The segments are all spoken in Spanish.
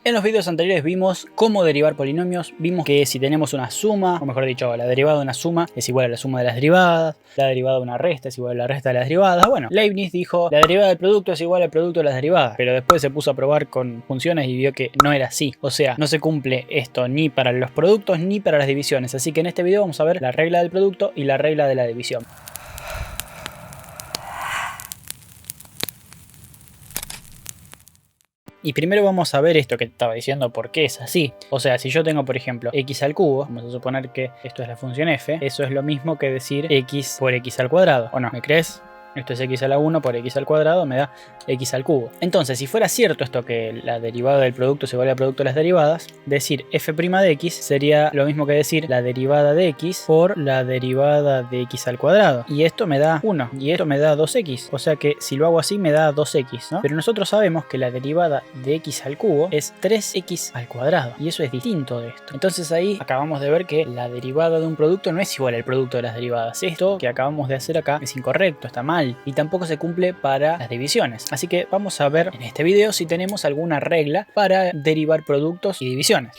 En los videos anteriores vimos cómo derivar polinomios, vimos que si tenemos una suma, o mejor dicho, la derivada de una suma es igual a la suma de las derivadas, la derivada de una resta es igual a la resta de las derivadas. Bueno, Leibniz dijo la derivada del producto es igual al producto de las derivadas, pero después se puso a probar con funciones y vio que no era así. O sea, no se cumple esto ni para los productos ni para las divisiones, así que en este video vamos a ver la regla del producto y la regla de la división. Y primero vamos a ver esto que te estaba diciendo, por qué es así. O sea, si yo tengo, por ejemplo, x al cubo, vamos a suponer que esto es la función f, eso es lo mismo que decir x por x al cuadrado. ¿O no? ¿Me crees? Esto es x a la 1 por x al cuadrado, me da x al cubo. Entonces, si fuera cierto esto que la derivada del producto se igual al producto de las derivadas, decir f' de x sería lo mismo que decir la derivada de x por la derivada de x al cuadrado. Y esto me da 1, y esto me da 2x. O sea que si lo hago así me da 2x, ¿no? Pero nosotros sabemos que la derivada de x al cubo es 3x al cuadrado. Y eso es distinto de esto. Entonces ahí acabamos de ver que la derivada de un producto no es igual al producto de las derivadas. Esto que acabamos de hacer acá es incorrecto, está mal. Y tampoco se cumple para las divisiones. Así que vamos a ver en este video si tenemos alguna regla para derivar productos y divisiones.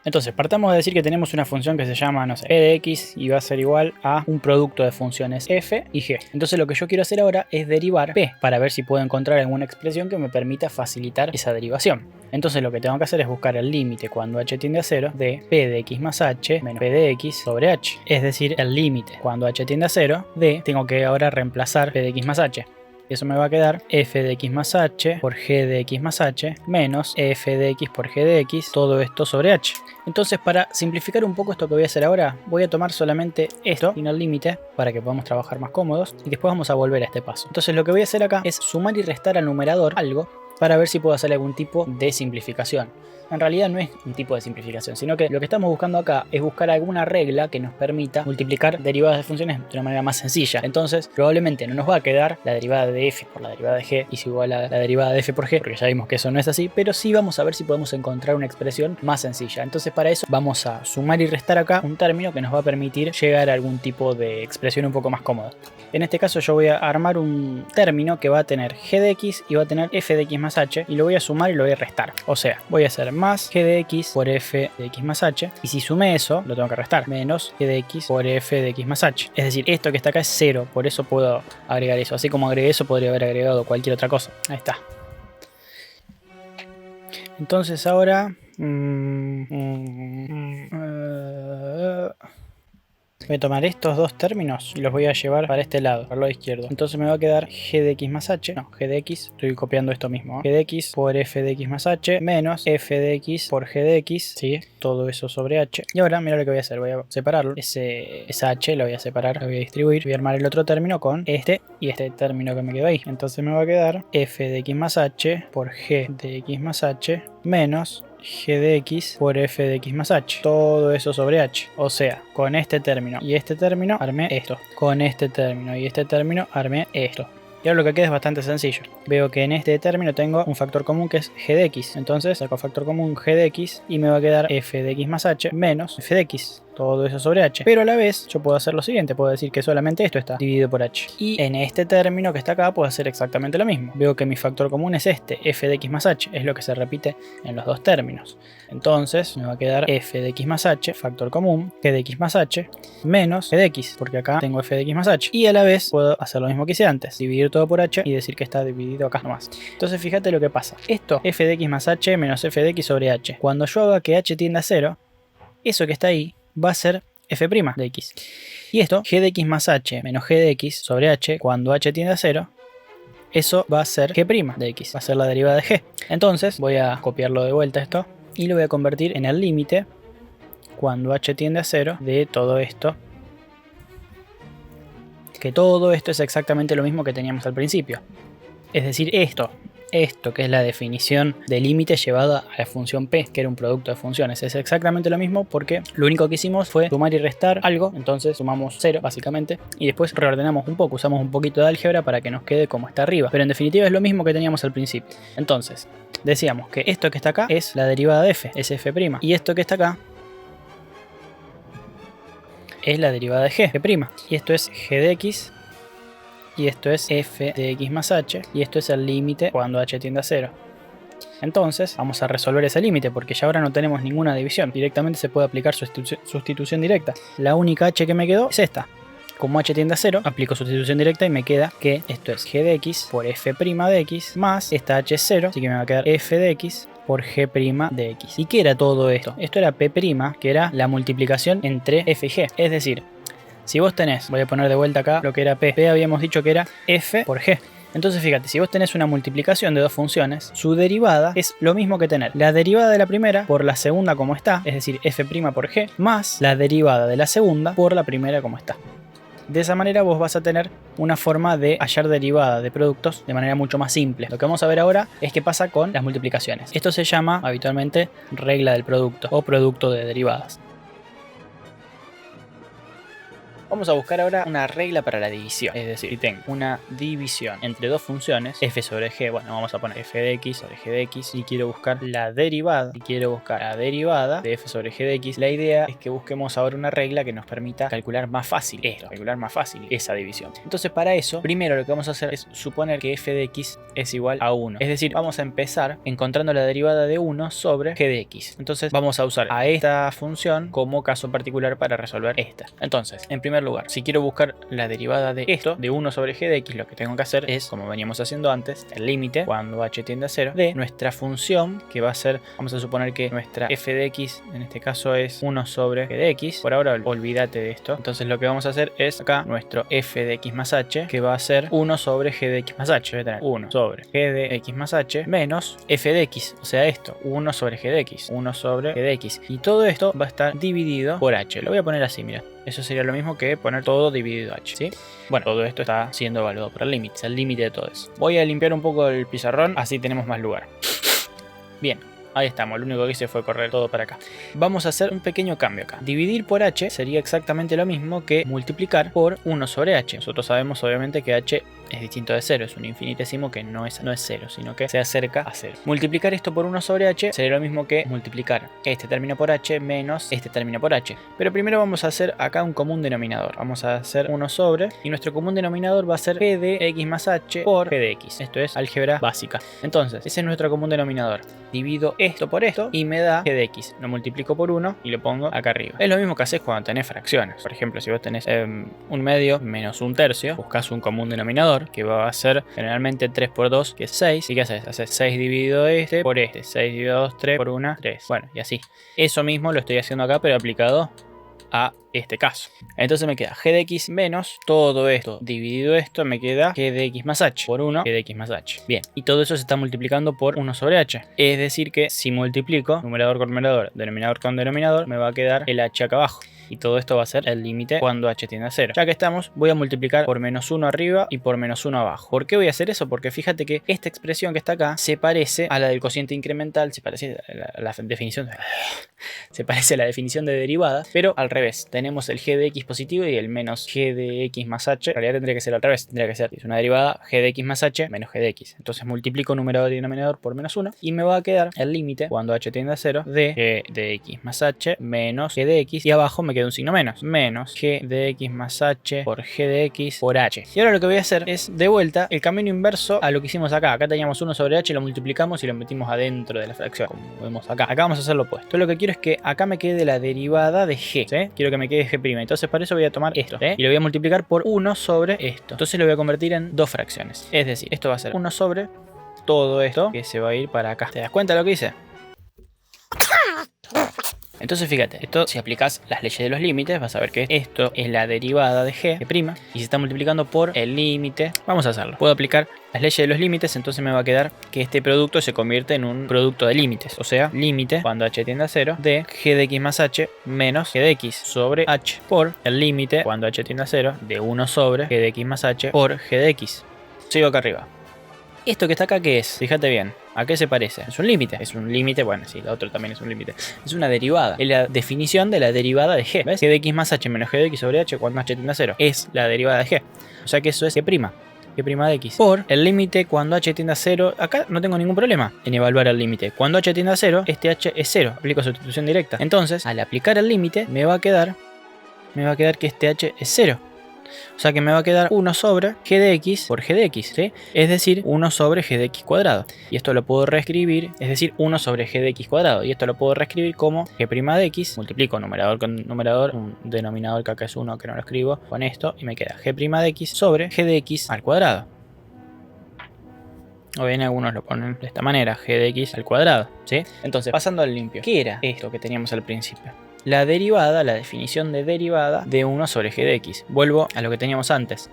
Entonces, partamos de decir que tenemos una función que se llama, no sé, e de x y va a ser igual a un producto de funciones f y g. Entonces lo que yo quiero hacer ahora es derivar p para ver si puedo encontrar alguna expresión que me permita facilitar esa derivación. Entonces lo que tengo que hacer es buscar el límite cuando h tiende a 0 de p de x más h menos p de x sobre h. Es decir, el límite cuando h tiende a 0 de, tengo que ahora reemplazar p de x más h. Eso me va a quedar f de x más h por g de x más h menos f de x por g de x, todo esto sobre h. Entonces, para simplificar un poco esto que voy a hacer ahora, voy a tomar solamente esto sin el límite para que podamos trabajar más cómodos y después vamos a volver a este paso. Entonces lo que voy a hacer acá es sumar y restar al numerador algo para ver si puedo hacer algún tipo de simplificación. En realidad no es un tipo de simplificación, sino que lo que estamos buscando acá es buscar alguna regla que nos permita multiplicar derivadas de funciones de una manera más sencilla. Entonces, probablemente no nos va a quedar la derivada de f por la derivada de g y es igual a la derivada de f por g, porque ya vimos que eso no es así, pero sí vamos a ver si podemos encontrar una expresión más sencilla. Entonces, para eso vamos a sumar y restar acá un término que nos va a permitir llegar a algún tipo de expresión un poco más cómoda. En este caso yo voy a armar un término que va a tener g de x y va a tener f de x más h y lo voy a sumar y lo voy a restar. O sea, voy a hacer más g de x por f de x más h y si sumé eso, lo tengo que restar, menos g de x por f de x más h. Es decir, esto que está acá es 0, por eso puedo agregar eso. Así como agregué eso, podría haber agregado cualquier otra cosa. Ahí está. Entonces ahora... voy a tomar estos dos términos y los voy a llevar para este lado, para el lado izquierdo. Entonces me va a quedar g de x más h, no, g de x, estoy copiando esto mismo, g de x por f de x más h menos f de x por g de x, ¿sí? Todo eso sobre h. Y ahora mira lo que voy a hacer, voy a separarlo, esa h lo voy a separar, lo voy a distribuir, voy a armar el otro término con este y este término que me quedó ahí. Entonces me va a quedar f de x más h por g de x más h menos g de x por f de x más h, todo eso sobre h. O sea, con este término y este término armé esto, con este término y este término armé esto. Y ahora lo que queda es bastante sencillo. Veo que en este término tengo un factor común que es g de x. Entonces saco factor común g de x y me va a quedar f de x más h menos f de x. Todo eso sobre h. Pero a la vez yo puedo hacer lo siguiente. Puedo decir que solamente esto está dividido por h. Y en este término que está acá puedo hacer exactamente lo mismo. Veo que mi factor común es este, f de x más h. Es lo que se repite en los dos términos. Entonces me va a quedar f de x más h, factor común, g de x más h, menos g de x. Porque acá tengo f de x más h. Y a la vez puedo hacer lo mismo que hice antes. Dividir todo por h y decir que está dividido acá nomás. Entonces fíjate lo que pasa. Esto, f de x más h menos f de x sobre h. Cuando yo haga que h tienda a 0, eso que está ahí va a ser f' de x. Y esto, g de x más h menos g de x sobre h, cuando h tiende a 0, eso va a ser g' de x. Va a ser la derivada de g. Entonces voy a copiarlo de vuelta esto y lo voy a convertir en el límite cuando h tiende a 0 de todo esto. Que todo esto es exactamente lo mismo que teníamos al principio. Es decir, esto que es la definición de límite llevada a la función p, que era un producto de funciones. Es exactamente lo mismo porque lo único que hicimos fue sumar y restar algo, entonces sumamos 0 básicamente, y después reordenamos un poco, usamos un poquito de álgebra para que nos quede como está arriba. Pero en definitiva es lo mismo que teníamos al principio. Entonces, decíamos que esto que está acá es la derivada de f, es f', y esto que está acá es la derivada de g', y esto es g de x, y esto es f de x más h, y esto es el límite cuando h tiende a 0. Entonces vamos a resolver ese límite porque ya ahora no tenemos ninguna división. Directamente se puede aplicar sustitución directa. La única h que me quedó es esta. Como h tiende a 0, aplico sustitución directa y me queda que esto es g de x por f' de x más esta h es 0, así que me va a quedar f de x por g' de x. ¿Y qué era todo esto? Esto era p', que era la multiplicación entre f y g. Es decir, si vos tenés, voy a poner de vuelta acá lo que era p habíamos dicho que era f por g. Entonces fíjate, si vos tenés una multiplicación de dos funciones, su derivada es lo mismo que tener la derivada de la primera por la segunda como está, es decir, f' por g, más la derivada de la segunda por la primera como está. De esa manera vos vas a tener una forma de hallar derivada de productos de manera mucho más simple. Lo que vamos a ver ahora es qué pasa con las multiplicaciones. Esto se llama habitualmente regla del producto o producto de derivadas. Vamos a buscar ahora una regla para la división. Es decir, si tengo una división entre dos funciones, f sobre g, bueno, vamos a poner f de x sobre g de x, y quiero buscar la derivada, de f sobre g de x, la idea es que busquemos ahora una regla que nos permita calcular más fácil esa división. Entonces, para eso, primero lo que vamos a hacer es suponer que f de x es igual a 1. Es decir, vamos a empezar encontrando la derivada de 1 sobre g de x. Entonces, vamos a usar a esta función como caso particular para resolver esta. Entonces, en primer lugar, si quiero buscar la derivada de esto, de 1 sobre g de x, lo que tengo que hacer es, como veníamos haciendo antes, el límite, cuando h tiende a 0, de nuestra función, que va a ser, vamos a suponer que nuestra f de x, en este caso es 1 sobre g de x. Por ahora, olvídate de esto. Entonces lo que vamos a hacer es acá nuestro f de x más h, que va a ser 1 sobre g de x más h. Voy a tener 1 sobre g de x más h menos f de x, o sea esto, 1 sobre g de x, 1 sobre g de x. Y todo esto va a estar dividido por h. Lo voy a poner así, mira. Eso sería lo mismo que poner todo dividido h, ¿sí? Bueno, todo esto está siendo evaluado por el límite, es el límite de todo eso. Voy a limpiar un poco el pizarrón, así tenemos más lugar. Bien. Ahí estamos, lo único que hice fue correr todo para acá. Vamos a hacer un pequeño cambio acá. Dividir por h sería exactamente lo mismo que multiplicar por 1 sobre h. Nosotros sabemos obviamente que h es distinto de 0, es un infinitésimo que no es 0, sino que se acerca a 0. Multiplicar esto por 1 sobre h sería lo mismo que multiplicar este término por h menos este término por h. Pero primero vamos a hacer acá un común denominador. Vamos a hacer 1 sobre, y nuestro común denominador va a ser g de x más h por g de x. Esto es álgebra básica. Entonces, ese es nuestro común denominador. Divido esto por esto y me da g de x. Lo multiplico por 1 y lo pongo acá arriba. Es lo mismo que haces cuando tenés fracciones. Por ejemplo, si vos tenés 1/2 menos 1/3, buscas un común denominador que va a ser generalmente 3 por 2, que es 6. ¿Y qué haces? Haces 6 dividido este por este. 6 dividido 2, 3 por 1, 3. Bueno, y así. Eso mismo lo estoy haciendo acá, pero aplicado a este caso. Entonces me queda g de x menos todo esto dividido esto, me queda g de x más h por 1 g de x más h. Bien, y todo eso se está multiplicando por 1 sobre h. Es decir que si multiplico numerador con numerador, denominador con denominador, me va a quedar el h acá abajo. Y todo esto va a ser el límite cuando h tiende a 0. Ya que estamos, voy a multiplicar por menos 1 arriba y por menos 1 abajo. ¿Por qué voy a hacer eso? Porque fíjate que esta expresión que está acá se parece a la del cociente incremental, se parece a la definición de derivada, pero al revés. Tenemos el g de x positivo y el menos g de x más h. En realidad tendría que ser al revés. Tendría que ser, si es una derivada, g de x más h menos g de x. Entonces multiplico numerador y denominador por menos 1 y me va a quedar el límite cuando h tiende a 0 de g de x más h menos g de x, y abajo me queda un signo menos g de x más h por g de x por h. Y ahora lo que voy a hacer es de vuelta el camino inverso a lo que hicimos acá. Acá teníamos 1 sobre h, lo multiplicamos y lo metimos adentro de la fracción, como vemos acá. Acá vamos a hacer lo opuesto. Entonces lo que quiero es que acá me quede la derivada de g, ¿sí? Quiero que me quede g'. Entonces para eso voy a tomar esto, ¿sí? Y lo voy a multiplicar por 1 sobre esto. Entonces lo voy a convertir en dos fracciones. Es decir, esto va a ser 1 sobre todo esto que se va a ir para acá. ¿Te das cuenta de lo que hice? Entonces fíjate, esto si aplicas las leyes de los límites vas a ver que esto es la derivada de g', y se está multiplicando por el límite. Vamos a hacerlo. Puedo aplicar las leyes de los límites, entonces me va a quedar que este producto se convierte en un producto de límites. O sea, límite cuando h tiende a 0 de g de x más h menos g de x sobre h por el límite cuando h tiende a 0 de 1 sobre g de x más h por g de x. Sigo acá arriba. ¿Esto que está acá qué es? Fíjate bien. ¿A qué se parece? Es un límite. Es un límite, bueno, sí, la otra también es un límite. Es una derivada. Es la definición de la derivada de g. ¿Ves? G de x más h menos g de x sobre h cuando h tiende a 0. Es la derivada de g. O sea que eso es g'. G' de x. Por el límite cuando h tiende a 0. Acá no tengo ningún problema en evaluar el límite. Cuando h tiende a 0, este h es 0. Aplico sustitución directa. Entonces, al aplicar el límite, me va a quedar que este h es 0. O sea que me va a quedar 1 sobre g de x por g de x, ¿sí? Es decir, 1 sobre g de x cuadrado. Y esto lo puedo reescribir, es decir, 1 sobre g de x cuadrado. Y esto lo puedo reescribir como g' de x, multiplico numerador con numerador, un denominador que acá es 1 que no lo escribo, con esto, y me queda g' de x sobre g de x al cuadrado. O bien algunos lo ponen de esta manera, g de x al cuadrado, ¿sí? Entonces, pasando al limpio, ¿qué era esto que teníamos al principio? La derivada, la definición de derivada de 1 sobre g de x. Vuelvo a lo que teníamos antes.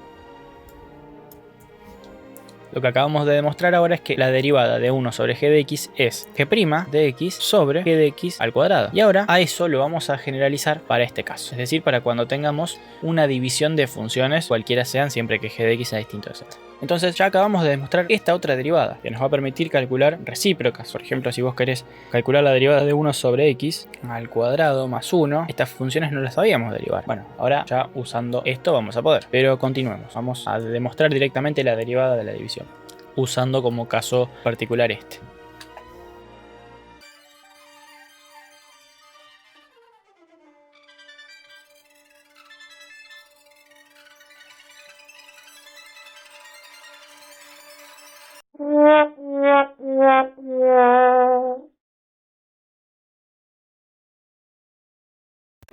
Lo que acabamos de demostrar ahora es que la derivada de 1 sobre g de x es g' de x sobre g de x al cuadrado. Y ahora a eso lo vamos a generalizar para este caso. Es decir, para cuando tengamos una división de funciones, cualquiera sean, siempre que g de x sea distinto de z. Entonces ya acabamos de demostrar esta otra derivada, que nos va a permitir calcular recíprocas. Por ejemplo, si vos querés calcular la derivada de 1 sobre x al cuadrado más 1, estas funciones no las sabíamos derivar. Bueno, ahora ya usando esto vamos a poder. Pero continuemos, vamos a demostrar directamente la derivada de la división, usando como caso particular este.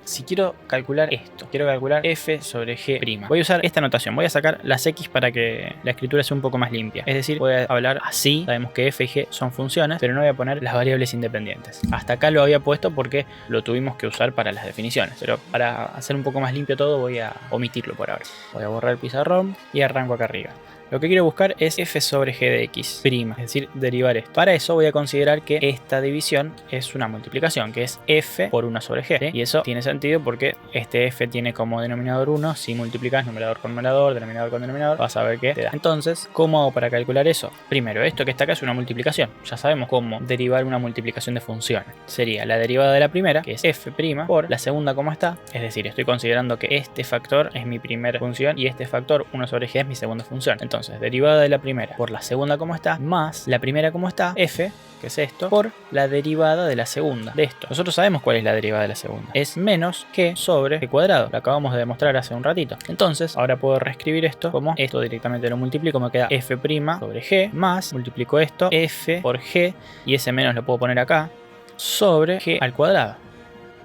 Si quiero calcular esto, quiero calcular f sobre g', voy a usar esta notación, voy a sacar las x para que la escritura sea un poco más limpia. Es decir, voy a hablar así, sabemos que f y g son funciones, pero no voy a poner las variables independientes. Hasta acá lo había puesto porque lo tuvimos que usar para las definiciones, pero para hacer un poco más limpio todo voy a omitirlo por ahora. Voy a borrar el pizarrón y arranco acá arriba. Lo que quiero buscar es f sobre g de x', es decir, derivar esto. Para eso voy a considerar que esta división es una multiplicación, que es f por 1 sobre g, ¿sí? Y eso tiene sentido porque este f tiene como denominador 1. Si multiplicas numerador con numerador, denominador con denominador, vas a ver que te da. Entonces, ¿cómo hago para calcular eso? Primero, esto que está acá es una multiplicación. Ya sabemos cómo derivar una multiplicación de funciones. Sería la derivada de la primera, que es f' por la segunda como está. Es decir, estoy considerando que este factor es mi primera función y este factor 1 sobre g es mi segunda función. Entonces, derivada de la primera por la segunda como está, más la primera como está, f, que es esto, por la derivada de la segunda de esto. Nosotros sabemos cuál es la derivada de la segunda. Es menos g sobre g cuadrado. Lo acabamos de demostrar hace un ratito. Entonces, ahora puedo reescribir esto como esto directamente lo multiplico, me queda f' sobre g, más, multiplico esto, f por g, y ese menos lo puedo poner acá, sobre g al cuadrado.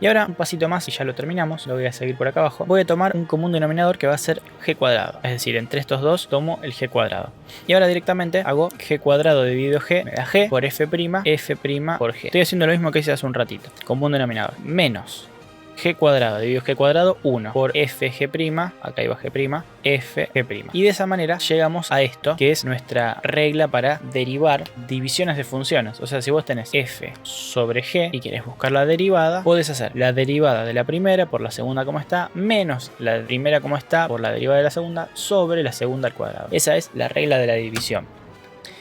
Y ahora un pasito más y ya lo terminamos, lo voy a seguir por acá abajo. Voy a tomar un común denominador que va a ser g cuadrado, es decir, entre estos dos tomo el g cuadrado. Y ahora directamente hago g cuadrado dividido g, me da g por f' por g. Estoy haciendo lo mismo que hice hace un ratito, común denominador, menos g cuadrado dividido g cuadrado 1 por fg', acá iba g', fg'. Y de esa manera llegamos a esto, que es nuestra regla para derivar divisiones de funciones. O sea, si vos tenés f sobre g y querés buscar la derivada, podés hacer la derivada de la primera por la segunda como está, menos la primera como está por la derivada de la segunda, sobre la segunda al cuadrado. Esa es la regla de la división.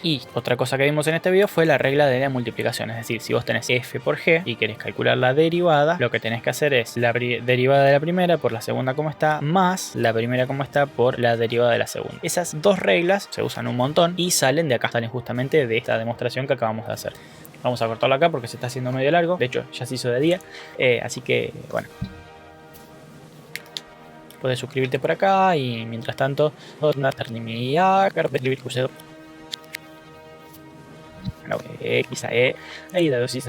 Y otra cosa que vimos en este video fue la regla de la multiplicación, es decir, si vos tenés f por g y querés calcular la derivada, lo que tenés que hacer es la derivada de la primera por la segunda como está, más la primera como está por la derivada de la segunda. Esas dos reglas se usan un montón y salen de acá, salen justamente de esta demostración que acabamos de hacer. Vamos a cortarlo acá porque se está haciendo medio largo, de hecho ya se hizo de día, así que bueno. Puedes suscribirte por acá y mientras tanto, quizá ahí la dosis